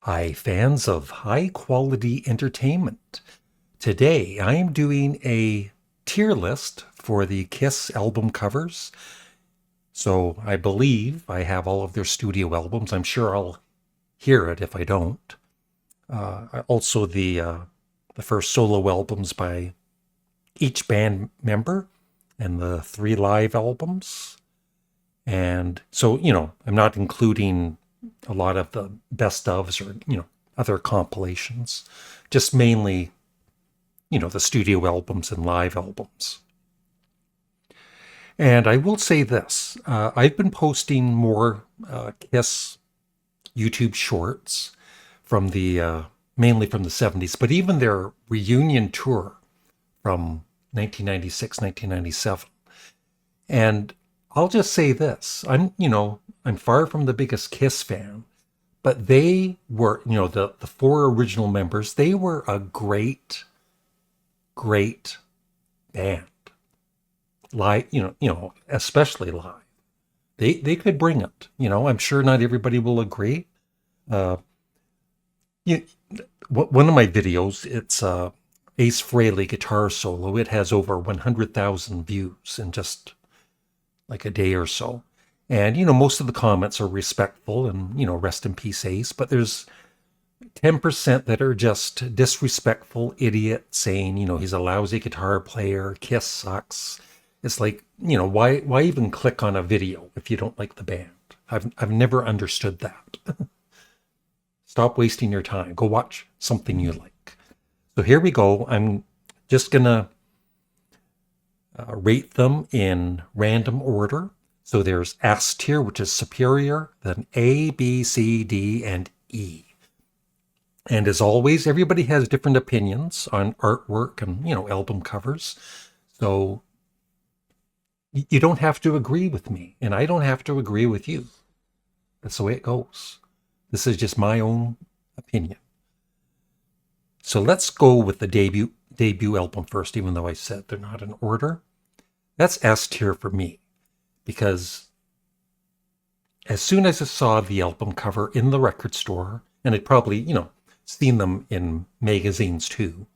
Hi, fans of high quality entertainment. Today I am doing a tier list for the Kiss album covers. So I believe I have all of their studio albums. I'm sure I'll hear it if I don't. Also, the first solo albums by each band member, and the 3 live albums. And so, I'm not including a lot of the best ofs or, other compilations, just mainly, the studio albums and live albums. And I will say this, I've been posting more Kiss YouTube shorts from mainly from the 70s, but even their reunion tour from 1996, 1997. And I'll just say this, I'm far from the biggest Kiss fan, but they were, the 4 original members, they were a great, great band. Live, especially live. They could bring it. I'm sure not everybody will agree. Uh, you, One of my videos, it's Ace Frehley guitar solo. It has over 100,000 views in just like a day or so. And, most of the comments are respectful and, rest in peace, Ace. But there's 10% that are just disrespectful idiots saying, he's a lousy guitar player, Kiss sucks. It's like, why even click on a video if you don't like the band? I've never understood that. Stop wasting your time. Go watch something you like. So here we go. I'm just going to rate them in random order. So there's S tier, which is superior, then A, B, C, D, and E. And as always, everybody has different opinions on artwork and, album covers. So you don't have to agree with me, and I don't have to agree with you. That's the way it goes. This is just my own opinion. So let's go with the debut album first, even though I said they're not in order. That's S tier for me, because as soon as I saw the album cover in the record store, and I'd probably, seen them in magazines too,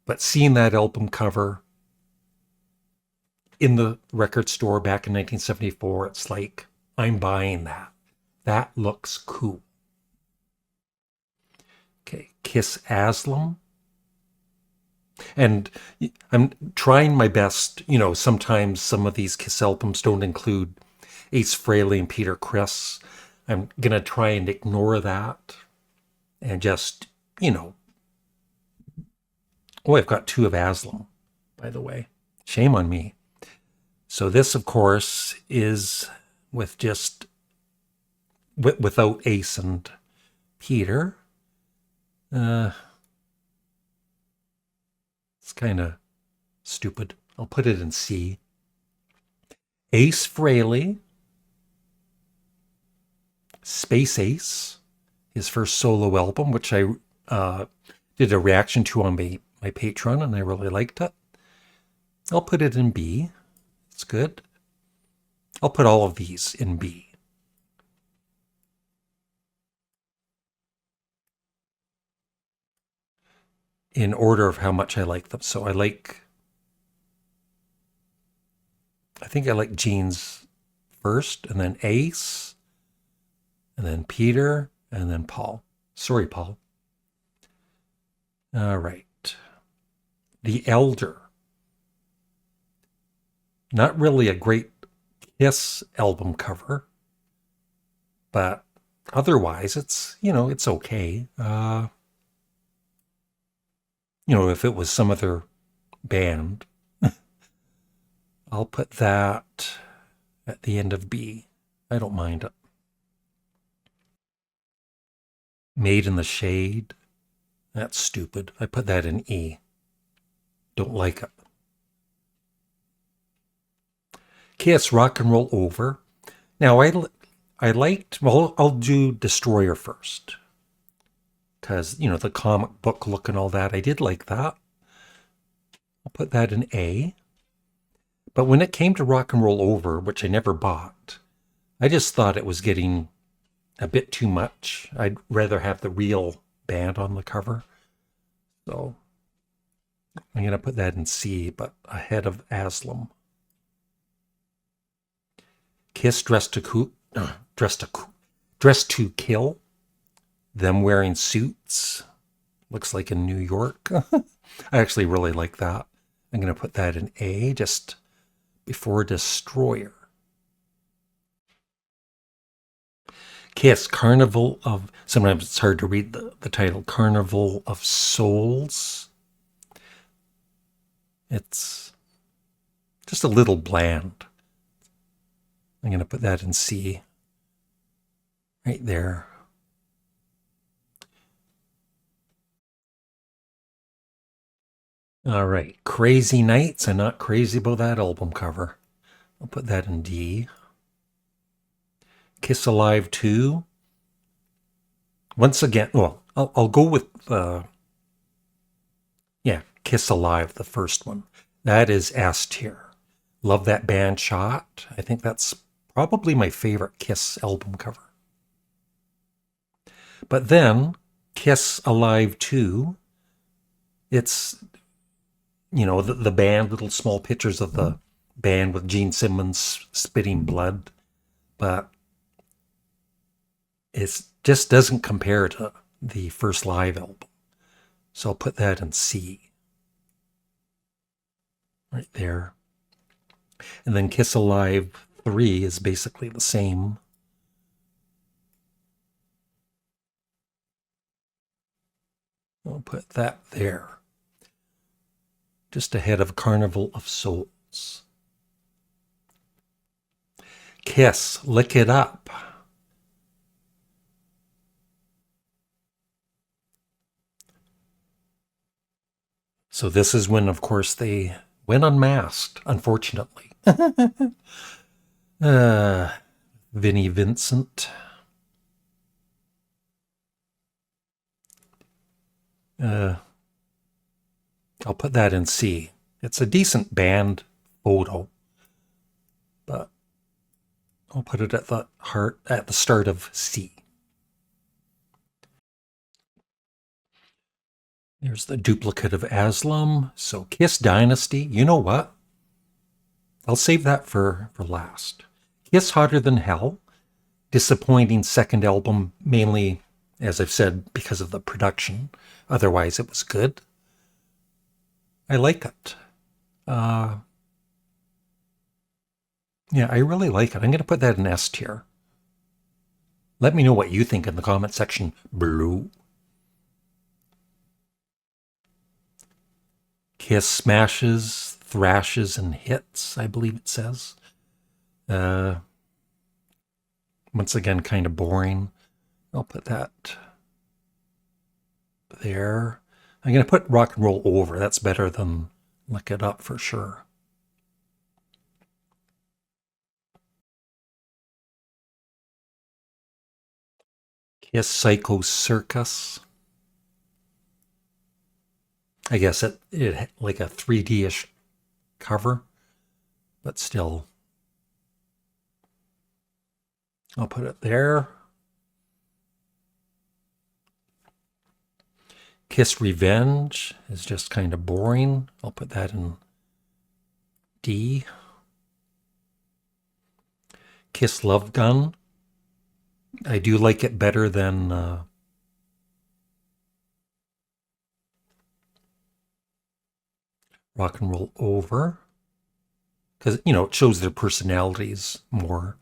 but seeing that album cover in the record store back in 1974, it's like, I'm buying that. That looks cool. Okay, Kiss Aslam. And I'm trying my best. Sometimes some of these Kiss albums don't include Ace Frehley and Peter Criss. I'm going to try and ignore that and just, Oh, I've got 2 of Aslam, by the way. Shame on me. So this, of course, is with just without Ace and Peter. It's kind of stupid. I'll put it in C. Ace Frehley, Space Ace, his first solo album, which I did a reaction to on my Patreon, and I really liked it. I'll put it in B. It's good. I'll put all of these in B. In order of how much I like them. So I think I like Gene's first, and then Ace, and then Peter, and then Paul. Sorry, Paul. All right. The Elder. Not really a great Kiss album cover, but otherwise it's, it's okay. If it was some other band, I'll put that at the end of B. I don't mind it. Made in the Shade. That's stupid. I put that in E. Don't like it. Kiss Rock and Roll Over. Now, I liked, well, I'll do Destroyer first. Because, the comic book look and all that, I did like that. I'll put that in A. But when it came to Rock and Roll Over, which I never bought, I just thought it was getting a bit too much. I'd rather have the real band on the cover. So I'm going to put that in C, but ahead of Aslam. Kiss Dressed to Kill. Them wearing suits. Looks like in New York. I actually really like that. I'm going to put that in A, just before Destroyer. Kiss, Carnival of... Sometimes it's hard to read the title. Carnival of Souls. It's just a little bland. I'm going to put that in C. Right there. All right. Crazy Nights. I'm not crazy about that album cover. I'll put that in D. Kiss Alive 2. Once again, well, I'll go with, Kiss Alive, the first one. That is S tier. Love that band shot. I think that's probably my favorite Kiss album cover. But then, Kiss Alive 2, it's, the band, little small pictures of the band with Gene Simmons spitting blood. But it just doesn't compare to the first live album. So I'll put that in C. Right there. And then Kiss Alive 3 is basically the same. I'll put that there. Just ahead of Carnival of Souls. Kiss, Lick It Up. So this is when, of course, they went unmasked, unfortunately. Vinnie Vincent. I'll put that in C. It's a decent band photo, but I'll put it at the start of C. There's the duplicate of Aslam. So Kiss Dynasty. You know what? I'll save that for last. Kiss Hotter Than Hell. Disappointing second album, mainly, as I've said, because of the production. Otherwise, it was good. I like it. I really like it. I'm going to put that in S tier. Let me know what you think in the comment section below. Kiss Smashes, Thrashes, and Hits, I believe it says. Once again, kind of boring. I'll put that there. I'm going to put Rock and Roll Over. That's better than Lick It Up for sure. Kiss Psycho Circus. I guess it like a 3D-ish cover, but still. I'll put it there. Kiss Revenge is just kind of boring. I'll put that in D. Kiss Love Gun. I do like it better than Rock and Roll Over. Because, it shows their personalities more.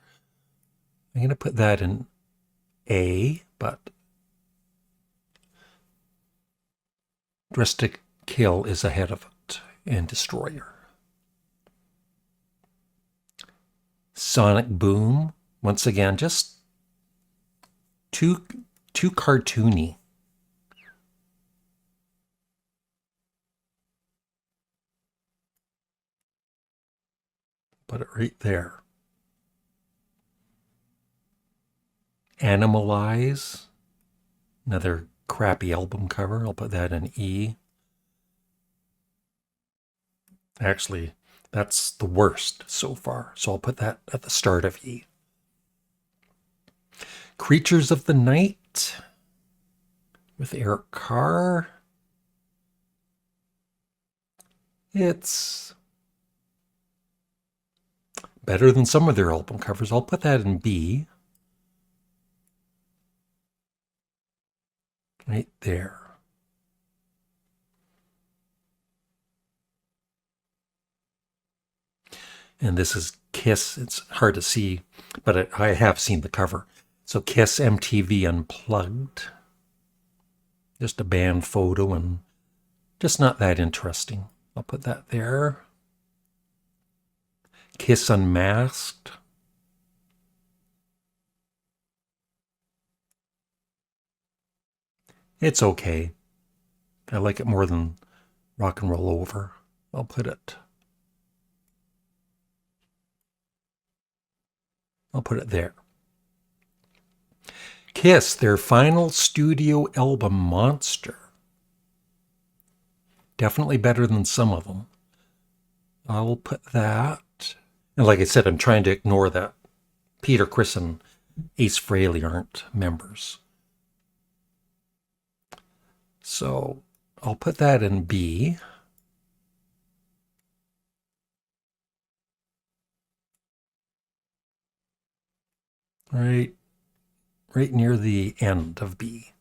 I'm going to put that in A, but Dressed to Kill is ahead of it, and Destroyer. Sonic Boom, once again, just too cartoony. Put it right there. Animalize, another crappy album cover. I'll put that in E. Actually, that's the worst so far, so I'll put that at the start of E. Creatures of the Night with Eric Carr. It's better than some of their album covers. I'll put that in B. Right there. And this is Kiss. It's hard to see, but I have seen the cover. So Kiss MTV Unplugged. Just a band photo and just not that interesting. I'll put that there. Kiss Unmasked. It's okay. I like it more than Rock and Roll Over. I'll put it there. Kiss, their final studio album, Monster. Definitely better than some of them. I'll put that. And like I said, I'm trying to ignore that Peter, Chris, and Ace Frehley aren't members. So I'll put that in B. Right near the end of B.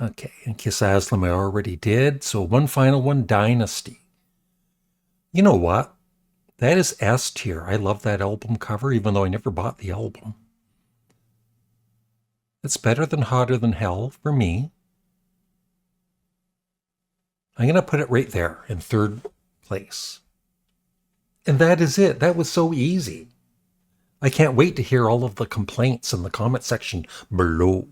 Okay, and Kiss Aslam I already did. So one final one, Dynasty. You know what? That is S tier. I love that album cover, even though I never bought the album. It's better than Hotter Than Hell for me. I'm going to put it right there in third place. And that is it. That was so easy. I can't wait to hear all of the complaints in the comment section below.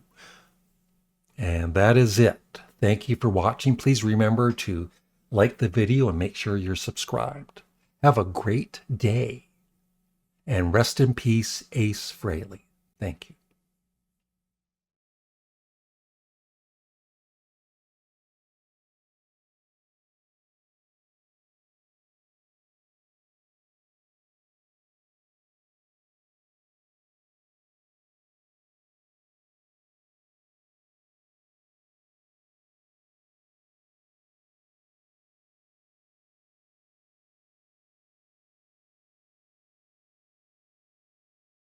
And that is it. Thank you for watching. Please remember to like the video and make sure you're subscribed. Have a great day. And rest in peace, Ace Frehley. Thank you.